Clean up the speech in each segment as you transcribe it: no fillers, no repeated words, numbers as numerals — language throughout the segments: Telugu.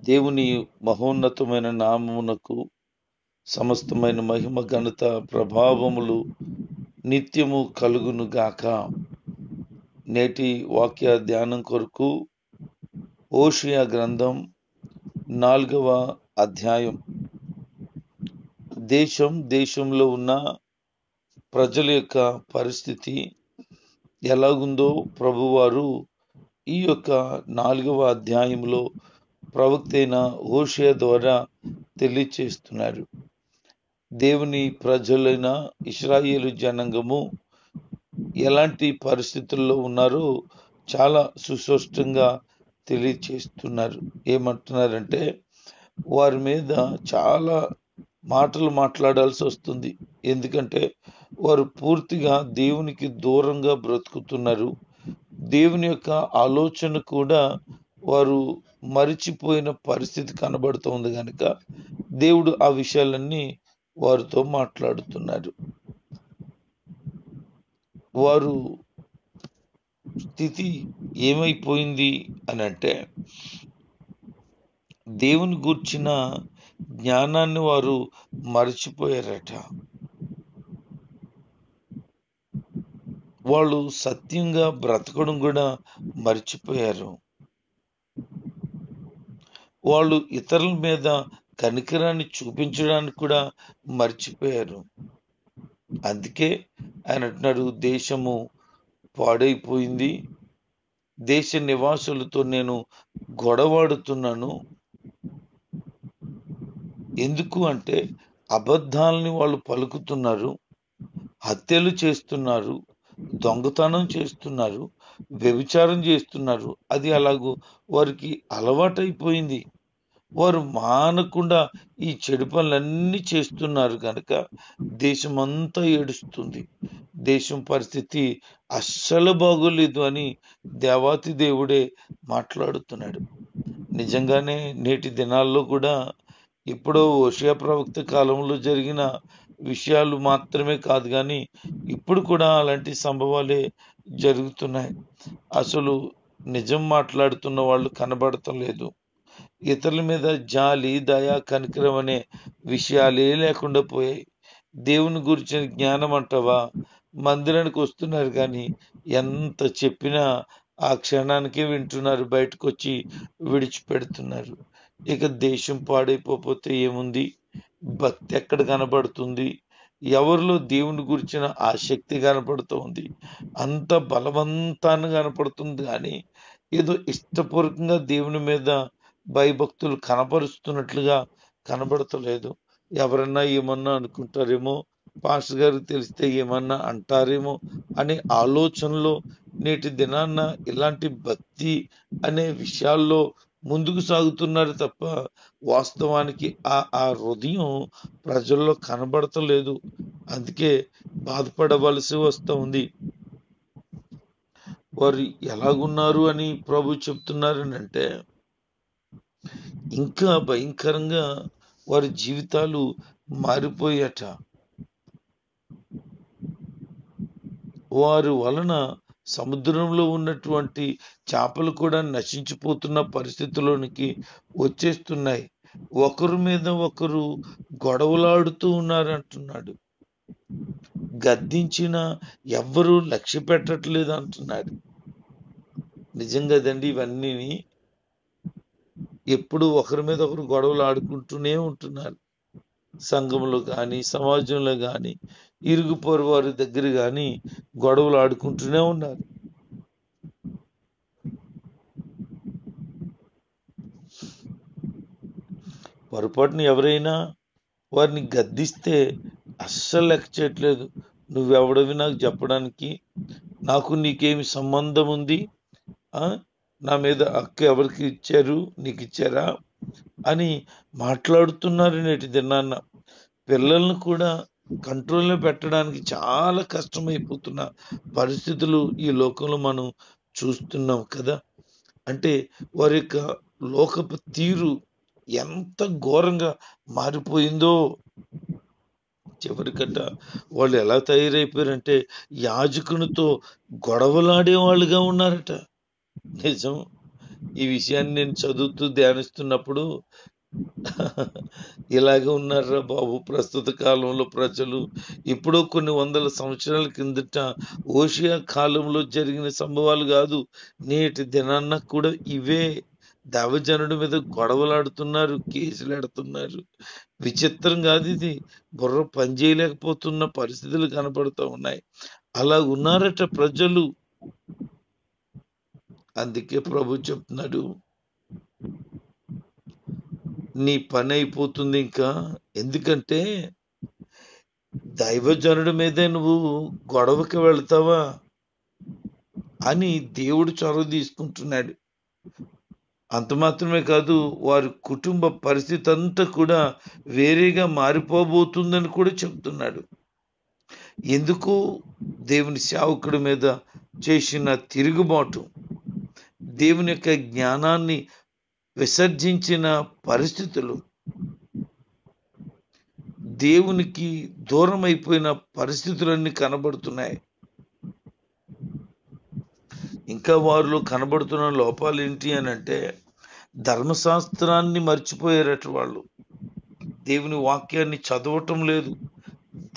దేవుని మహోన్నతమైన నామమునకు సమస్తమైన మహిమ ఘనత ప్రభావములు నిత్యము కలుగును గాక. నేటి వాక్య ధ్యానం కొరకు హోషేయ గ్రంథం 4వ అధ్యాయం. దేశంలో ఉన్న ప్రజల యొక్క పరిస్థితి ఎలాగుందో ప్రభువారు ఈ యొక్క 4వ అధ్యాయంలో ప్రవక్త అయిన హోషేయ ద్వారా తెలియచేస్తున్నారు. దేవుని ప్రజలైన ఇశ్రాయేలు జనాంగము ఎలాంటి పరిస్థితుల్లో ఉన్నారో చాలా సుస్పష్టంగా తెలియచేస్తున్నారు. ఏమంటున్నారంటే వారి మీద చాలా మాటలు మాట్లాడాల్సి వస్తుంది. ఎందుకంటే వారు పూర్తిగా దేవునికి దూరంగా బ్రతుకుతున్నారు. దేవుని యొక్క ఆలోచన కూడా వారు మరిచిపోయిన పరిస్థితి కనబడుతోంది కనుక దేవుడు ఆ విషయాలన్నీ వారితో మాట్లాడుతున్నారు. వారు స్థితి ఏమైపోయింది అని అంటే దేవుని గూర్చిన జ్ఞానాన్ని వారు మరచిపోయారట. వాళ్ళు సత్యంగా బ్రతకడం కూడా మర్చిపోయారు. వాళ్ళు ఇతరుల మీద కనికరాన్ని చూపించడానికి కూడా మర్చిపోయారు. అందుకే ఆయన అంటున్నాడు, దేశము పాడైపోయింది, దేశ నివాసులతో నేను గొడవాడుతున్నాను. ఎందుకు అంటే అబద్ధాలని వాళ్ళు పలుకుతున్నారు, హత్యలు చేస్తున్నారు, దొంగతనం చేస్తున్నారు, వ్యభిచారం చేస్తున్నారు. అది అలాగూ వారికి అలవాటైపోయింది. వారు మానకుండా ఈ చెడు పనులన్నీ చేస్తున్నారు కనుక దేశమంతా ఏడుస్తుంది. దేశం పరిస్థితి అస్సలు బాగోలేదు అని దేవాతి దేవుడే మాట్లాడుతున్నాడు. నిజంగానే నేటి దినాల్లో కూడా ఇప్పుడు హోషేయ ప్రవక్త కాలంలో జరిగిన విషయాలు మాత్రమే కాదు, కానీ ఇప్పుడు కూడా అలాంటి సంభవాలే జరుగుతున్నాయి. అసలు నిజం మాట్లాడుతున్న వాళ్ళు కనబడటం లేదు. ఇతరుల మీద జాలి, దయ, కనికరం అనే విషయాలే లేకుండా పోయాయి. దేవుని గురించిన జ్ఞానం అంటావా, మందిరానికి వస్తున్నారు కానీ ఎంత చెప్పినా ఆ క్షణానికే వింటున్నారు, బయటకు వచ్చి విడిచిపెడుతున్నారు. ఇక దేశం పాడైపోతే ఏముంది, భక్తి ఎక్కడ కనబడుతుంది, ఎవరిలో దేవుని గురించిన ఆసక్తి కనపడుతుంది, అంత బలవంతాన్ని కనపడుతుంది. కానీ ఏదో ఇష్టపూర్వకంగా దేవుని మీద భయభక్తులు కనపరుస్తున్నట్లుగా కనబడతలేదు. ఎవరన్నా ఏమన్నా అనుకుంటారేమో, పాస్టర్ గారికి తెలిస్తే ఏమన్నా అంటారేమో అనే ఆలోచనలో నేటి దినాన్న ఇలాంటి భక్తి అనే విషయాల్లో ముందుకు సాగుతున్నారు తప్ప వాస్తవానికి ఆ హృదయం ప్రజల్లో కనబడతలేదు. అందుకే బాధపడవలసి వస్తుంది. వారు ఎలాగున్నారు అని ప్రభు చెప్తున్నారనంటే ఇంకా భయంకరంగా వారి జీవితాలు మారిపోయాట. వారి వలన సముద్రంలో ఉన్నటువంటి చేపలు కూడా నశించిపోతున్న పరిస్థితిలోనికి వచ్చేస్తున్నాయి. ఒకరి మీద ఒకరు గొడవలాడుతూ ఉన్నారంటున్నాడు. గద్దించిన ఎవ్వరూ లక్ష్య పెట్టట్లేదు అంటున్నాడు. నిజంగా దండి, ఇవన్నీ ఎప్పుడు ఒకరి మీద ఒకరు గొడవలు ఆడుకుంటూనే ఉంటున్నారు. సంఘంలో కానీ, సమాజంలో కానీ, ఇరుగు పొరుగు వారి దగ్గర కానీ గొడవలు ఆడుకుంటూనే ఉన్నారు. పొరపాటున ఎవరైనా వారిని గద్దిస్తే అస్సలు లెక్క చేయట్లేదు. నువ్వెవడవి నాకు చెప్పడానికి, నాకు నీకేమి సంబంధం ఉంది, నా మీద హక్కు ఎవరికి ఇచ్చారు, నీకు ఇచ్చారా అని మాట్లాడుతున్నారు. నేటి దినాన్న పిల్లలను కూడా కంట్రోల్లో పెట్టడానికి చాలా కష్టమైపోతున్న పరిస్థితులు ఈ లోకంలో మనం చూస్తున్నాం కదా. అంటే వారి యొక్క లోకపు తీరు ఎంత ఘోరంగా మారిపోయిందో. చివరికట్ట వాళ్ళు ఎలా తయారైపోయారంటే యాజకునితో గొడవలాడే వాళ్ళుగా ఉన్నారట. నిజం, ఈ విషయాన్ని నేను చదువుతూ ధ్యానిస్తున్నప్పుడు ఇలాగే ఉన్నారా బాబు ప్రస్తుత కాలంలో ప్రజలు. ఇప్పుడు కొన్ని వందల సంవత్సరాల కిందట ఓషియా కాలంలో జరిగిన సంభవాలు కాదు, నేటి దినాన్న కూడా ఇవే. దైవజనుడి మీద గొడవలాడుతున్నారు, కేసులు ఎడుతున్నారు. విచిత్రం కాదు ఇది. బుర్ర పనిచేయలేకపోతున్న పరిస్థితులు కనపడుతూ ఉన్నాయి. అలా ఉన్నారట ప్రజలు. అందుకే ప్రభు చెప్తున్నాడు, నీ పని అయిపోతుంది ఇంకా. ఎందుకంటే దైవజనుడి మీదే నువ్వు గొడవకి వెళ్తావా అని దేవుడు చొరవ తీసుకుంటున్నాడు. అంత మాత్రమే కాదు, వారి కుటుంబ పరిస్థితి అంతా కూడా వేరేగా మారిపోబోతుందని కూడా చెప్తున్నాడు. ఎందుకు? దేవుని సేవకుడి మీద చేసిన తిరుగుబాటు, దేవుని యొక్క జ్ఞానాన్ని విసర్జించిన పరిస్థితులు, దేవునికి దూరం అయిపోయిన పరిస్థితులన్నీ కనబడుతున్నాయి. ఇంకా వారిలో కనబడుతున్న లోపాలు ఏంటి అని అంటే, ధర్మశాస్త్రాన్ని మర్చిపోయారట వాళ్ళు. దేవుని వాక్యాన్ని చదవటం లేదు.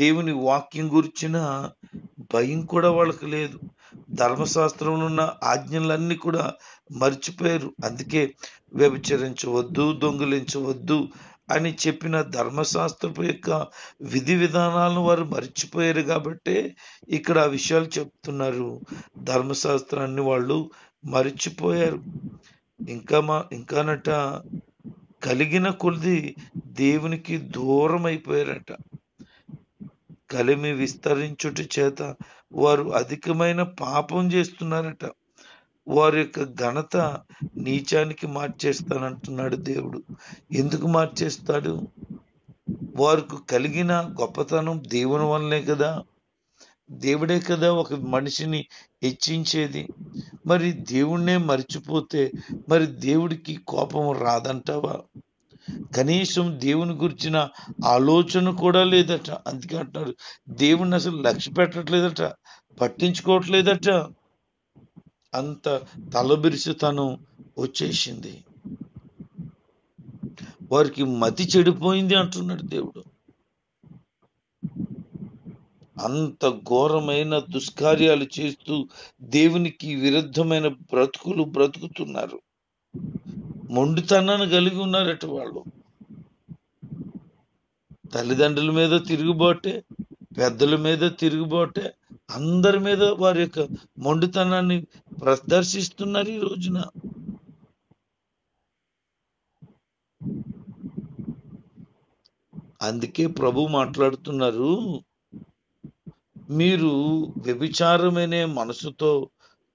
దేవుని వాక్యం గురించిన భయం కూడా వాళ్ళకి లేదు. ధర్మశాస్త్రంలో ఉన్న ఆజ్ఞలన్నీ కూడా మర్చిపోయారు. అందుకే వ్యభిచరించవద్దు, దొంగిలించవద్దు అని చెప్పిన ధర్మశాస్త్రపు యొక్క విధి విధానాలను వారు మర్చిపోయారు. కాబట్టే ఇక్కడ ఆ విషయాలు చెప్తున్నారు. ధర్మశాస్త్రాన్ని వాళ్ళు మర్చిపోయారు. ఇంకానట కలిగిన కొద్ది దేవునికి దూరం అయిపోయారట. కలిమి విస్తరించుట చేత వారు అధికమైన పాపం చేస్తున్నారట. వారి యొక్క ఘనత నీచానికి మార్చేస్తానంటున్నాడు దేవుడు. ఎందుకు మార్చేస్తాడు? వారికి కలిగిన గొప్పతనం దేవుని వల్లనే కదా. దేవుడే కదా ఒక మనిషిని హెచ్చించేది. మరి దేవుణ్ణే మర్చిపోతే మరి దేవుడికి కోపం రాదంటావా? కనీసం దేవుని గురించిన ఆలోచన కూడా లేదట. అందుకే అంటున్నారు, దేవుణ్ణి అసలు లక్ష్య పెట్టట్లేదట, పట్టించుకోవట్లేదట. అంత తలబిరుసుతనం వచ్చేసింది. వారికి మతి చెడిపోయింది అంటున్నాడు దేవుడు. అంత ఘోరమైన దుష్కార్యాలు చేస్తూ దేవునికి విరుద్ధమైన బ్రతుకులు బ్రతుకుతున్నారు. మొండితనాన్ని కలిగి ఉన్నారట వాళ్ళు. తల్లిదండ్రుల మీద తిరుగుబాటే, పెద్దల మీద తిరుగుబాటే, అందరి మీద వారి యొక్క మొండితనాన్ని ప్రదర్శిస్తున్నారు ఈ రోజున. అందుకే ప్రభు మాట్లాడుతున్నారు, మీరు వ్యభిచారమనే మనసుతో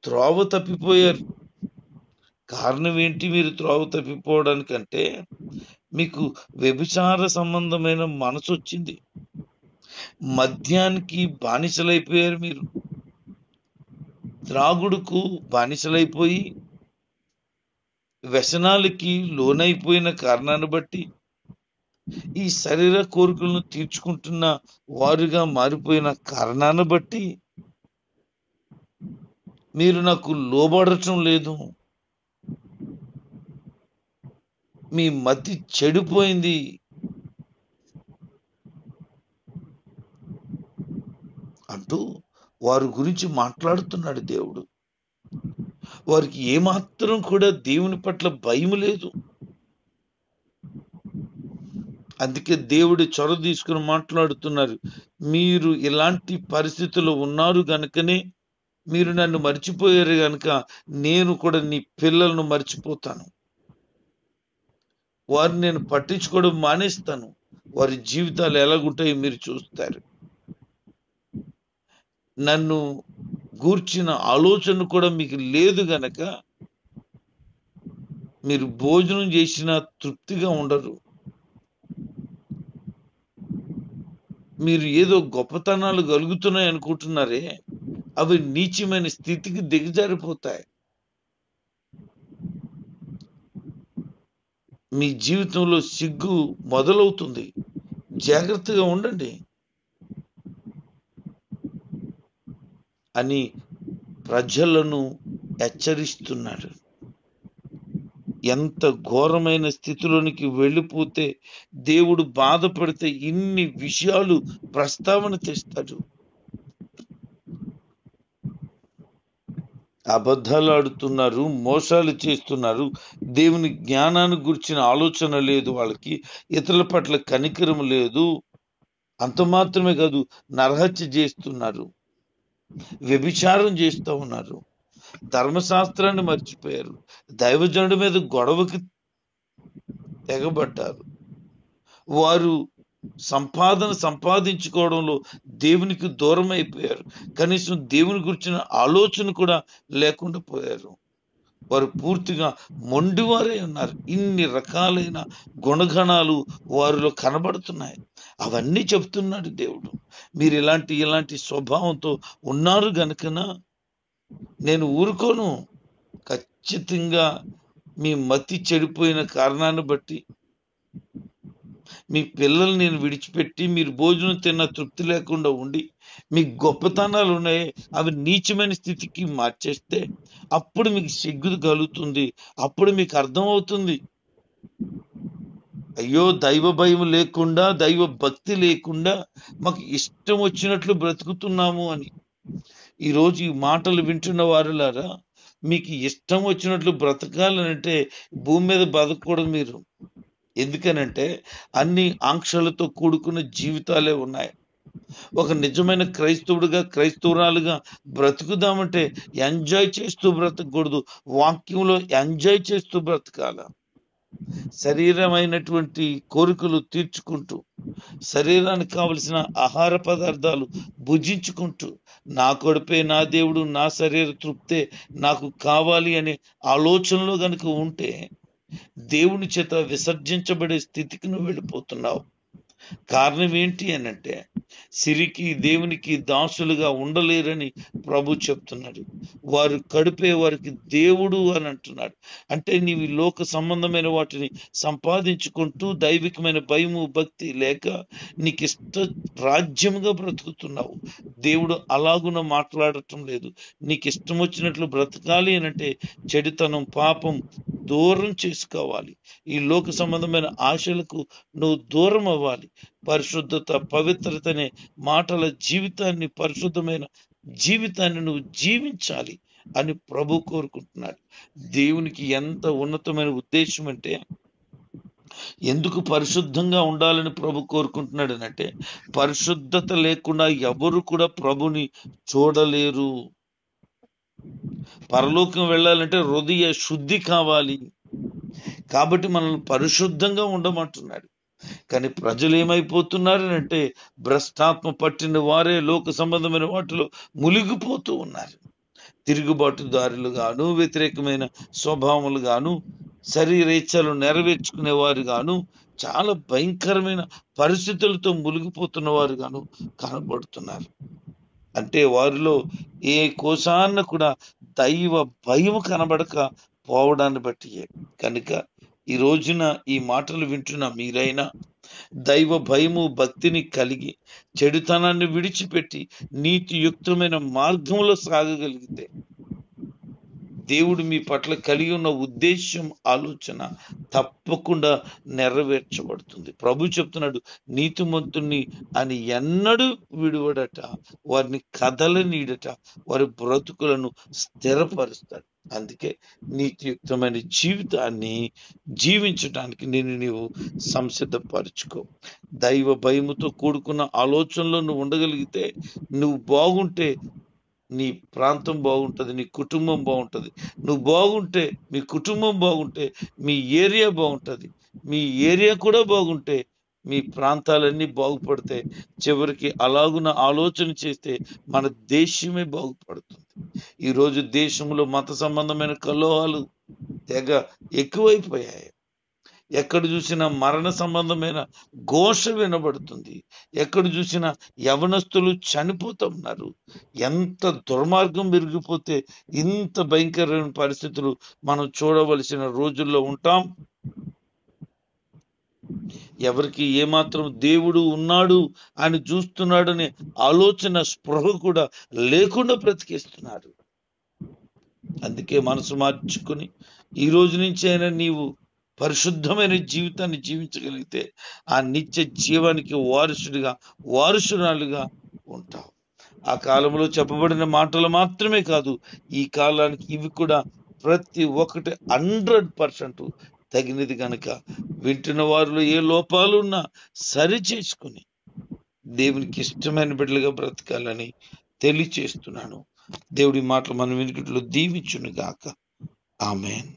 త్రోవ తప్పిపోయారు. కారణం ఏంటి మీరు త్రోవ తప్పిపోవడానికంటే, మీకు వ్యభిచార సంబంధమైన మనసు వచ్చింది. మద్యానికి బానిసలైపోయారు మీరు. త్రాగుడుకు బానిసలైపోయి వ్యసనాలకి లోనైపోయిన కారణాన్ని బట్టి, ఈ శరీర కోరికలను తీర్చుకుంటున్న వారుగా మారిపోయిన కారణాన్ని బట్టి మీరు నాకు లోబడటం లేదు. మీ మతి చెడిపోయింది అంటూ వారి గురించి మాట్లాడుతున్నాడు దేవుడు. వారికి ఏమాత్రం కూడా దేవుని పట్ల భయం లేదు. అందుకే దేవుడు చొరవ తీసుకుని మాట్లాడుతున్నారు, మీరు ఇలాంటి పరిస్థితుల్లో ఉన్నారు గనుకనే, మీరు నన్ను మర్చిపోయారు గనుక నేను కూడా నీ పిల్లలను మర్చిపోతాను. వారిని నేను పట్టించుకోవడం మానేస్తాను. వారి జీవితాలు ఎలాగుంటాయో మీరు చూస్తారు. నన్ను గూర్చిన ఆలోచన కూడా మీకు లేదు గనక మీరు భోజనం చేసినా తృప్తిగా ఉండరు. మీరు ఏదో గొప్పతనాలు కలుగుతున్నాయి అనుకుంటున్నారే, అవి నీచమైన స్థితికి దిగజారిపోతాయి. మీ జీవితంలో సిగ్గు మొదలవుతుంది. జాగ్రత్తగా ఉండండి అని ప్రజలను హెచ్చరిస్తున్నాడు. ఎంత ఘోరమైన స్థితిలోనికి వెళ్ళిపోతే, దేవుడు బాధపడితే ఇన్ని విషయాలు ప్రస్తావన తెస్తాడు. అబద్ధాలు ఆడుతున్నారు, మోసాలు చేస్తున్నారు, దేవుని జ్ఞానాన్ని గురించిన ఆలోచన లేదు వాళ్ళకి, ఇతరుల పట్ల కనికరం లేదు. అంత మాత్రమే కాదు, నరహత్య చేస్తున్నారు, వ్యభిచారం చేస్తూ ఉన్నారు, ధర్మశాస్త్రాన్ని మర్చిపోయారు, దైవజనుడి మీద గొడవకి తెగబడ్డారు. వారు సంపాదించుకోవడంలో దేవునికి దూరం అయిపోయారు. కనీసం దేవుని గురించిన ఆలోచన కూడా లేకుండా పోయారు. వారు పూర్తిగా మొండివారే ఉన్నారు. ఇన్ని రకాలైన గుణగణాలు వారిలో కనబడుతున్నాయి. అవన్నీ చెప్తున్నాడు దేవుడు. మీరు ఇలాంటి స్వభావంతో ఉన్నారు గనుకన నేను ఊరుకోను. ఖచ్చితంగా మీ మతి చెడిపోయిన కారణాన్ని బట్టి మీ పిల్లలు నేను విడిచిపెట్టి మీరు భోజనం తిన్న తృప్తి లేకుండా ఉండి మీ గొప్పతనాలు ఉన్నాయి అవి నీచమైన స్థితికి మార్చేస్తే అప్పుడు మీకు సిగ్గు కలుగుతుంది. అప్పుడు మీకు అర్థమవుతుంది, అయ్యో దైవ భయం లేకుండా, దైవ భక్తి లేకుండా మాకు ఇష్టం వచ్చినట్లు బ్రతుకుతున్నాము అని. ఈరోజు ఈ మాటలు వింటున్న వారులారా, మీకు ఇష్టం వచ్చినట్లు బ్రతకాలనంటే భూమి మీద బతకూడదు మీరు. ఎందుకనంటే అన్ని ఆంక్షలతో కూడుకున్న జీవితాలే ఉన్నాయి. ఒక నిజమైన క్రైస్తవుడిగా, క్రైస్తవురాలుగా బ్రతుకుదామంటే ఎంజాయ్ చేస్తూ బ్రతకూడదు, వాక్యంలో ఎంజాయ్ చేస్తూ బ్రతకాల. శరీరమైనటువంటి కోరికలు తీర్చుకుంటూ, శరీరానికి కావలసిన ఆహార పదార్థాలు భుజించుకుంటూ, నా కడుపే నా దేవుడు, నా శరీర తృప్తే నాకు కావాలి అనే ఆలోచనలో గనుక ఉంటే దేవుని చేత విసర్జించబడే స్థితికి నువ్వు వెళ్ళిపోతున్నావు. కారణం ఏంటి అనంటే, సిరికి దేవునికి దాసులుగా ఉండలేరని ప్రభు చెప్తున్నాడు. వారు కడుపే వారికి దేవుడు అని అంటున్నాడు. అంటే నీవు లోక సంబంధమైన వాటిని సంపాదించుకుంటూ దైవికమైన భయము భక్తి లేక నీకు ఇష్ట రాజ్యముగా బ్రతుకుతున్నావు. దేవుడు అలాగున మాట్లాడటం లేదు. నీకు ఇష్టం వచ్చినట్లు బ్రతకాలి అనంటే చెడుతనం, పాపం దూరం చేసుకోవాలి. ఈ లోక సంబంధమైన ఆశలకు నువ్వు దూరం అవ్వాలి. పరిశుద్ధత, పవిత్రత అనే మాటల జీవితాన్ని, పరిశుద్ధమైన జీవితాన్ని నువ్వు జీవించాలి అని ప్రభు కోరుకుంటున్నాడు. దేవునికి ఎంత ఉన్నతమైన ఉద్దేశం అంటే, ఎందుకు పరిశుద్ధంగా ఉండాలని ప్రభు కోరుకుంటున్నాడు అంటే, పరిశుద్ధత లేకుండా ఎవరు కూడా ప్రభుని చూడలేరు. పరలోకం వెళ్ళాలంటే హృదయ శుద్ధి కావాలి. కాబట్టి మనల్ని పరిశుద్ధంగా ఉండమంటున్నాడు. కానీ ప్రజలు ఏమైపోతున్నారు అంటే, భ్రష్టాత్మ పట్టిన వారే లోక సంబంధమైన వాటిలో మునిగిపోతూ ఉన్నారు. తిరుగుబాటుదారులు గాను, వ్యతిరేకమైన స్వభావములు గాను, శరీరేచ్ఛలు నెరవేర్చుకునే వారు గాను, చాలా భయంకరమైన పరిస్థితులతో మునిగిపోతున్న వారు గాను కనబడుతున్నారు. అంటే వారిలో ఏ కోశాన్న కూడా దైవ భయం కనబడక పోవడాన్ని బట్టి. కనుక ఈ రోజున ఈ మాటలు వింటున్న మీరైనా దైవ భయము భక్తిని కలిగి చెడుతనాన్ని విడిచిపెట్టి నీతియుక్తమైన మార్గంలో సాగగలిగితే దేవుడు మీ పట్ల కలిగి ఉన్న ఉద్దేశం, ఆలోచన తప్పకుండా నెరవేర్చబడుతుంది. ప్రభు చెప్తున్నాడు, నీతిమంతుణ్ణి అని ఎన్నడూ విడువడట, వారిని కదలనీడట, వారి బ్రతుకులను స్థిరపరుస్తాడు. అందుకే నీతియుక్తమైన జీవితాన్ని జీవించడానికి నీవు సంసిద్ధపరచుకో. దైవ భయముతో కూడుకున్న ఆలోచనలో నువ్వు ఉండగలిగితే, నువ్వు బాగుంటే నీ ప్రాంతం బాగుంటుంది, నీ కుటుంబం బాగుంటుంది. నువ్వు బాగుంటే, మీ కుటుంబం బాగుంటే మీ ఏరియా బాగుంటుంది. మీ ఏరియా కూడా బాగుంటే మీ ప్రాంతాలన్నీ బాగుపడితే, చివరికి అలాగున ఆలోచన చేస్తే మన దేశమే బాగుపడుతుంది. ఈరోజు దేశంలో మత సంబంధమైన కలహాలు తెగ ఎక్కువైపోయాయి. ఎక్కడ చూసినా మరణ సంబంధమైన ఘోష వినబడుతుంది. ఎక్కడ చూసినా యవనస్తులు చనిపోతున్నారు. ఎంత దుర్మార్గం పెరిగిపోతే ఇంత భయంకరమైన పరిస్థితులు మనం చూడవలసిన రోజుల్లో ఉంటాం. ఎవరికి ఏమాత్రం దేవుడు ఉన్నాడు అని చూస్తున్నాడనే ఆలోచన, స్పృహ కూడా లేకుండా బ్రతికేస్తున్నారు. అందుకే మనసు మార్చుకుని ఈ రోజు నుంచి అయినా నీవు పరిశుద్ధమైన జీవితాన్ని జీవించగలిగితే ఆ నిత్య జీవానికి వారసురాలుగా ఉంటావు. ఆ కాలంలో చెప్పబడిన మాటలు మాత్రమే కాదు, ఈ కాలానికి ఇవి కూడా ప్రతి ఒక్కటి 100% తగినది కనుక వింటున్న వారిలో ఏ లోపాలు ఉన్నా సరి చేసుకుని దేవునికి ఇష్టమైన బిడ్డలుగా బ్రతకాలని తెలియచేస్తున్నాను. దేవుడి మాటలు మన వెనుకట్లో దీవించును గాక. ఆమేన్.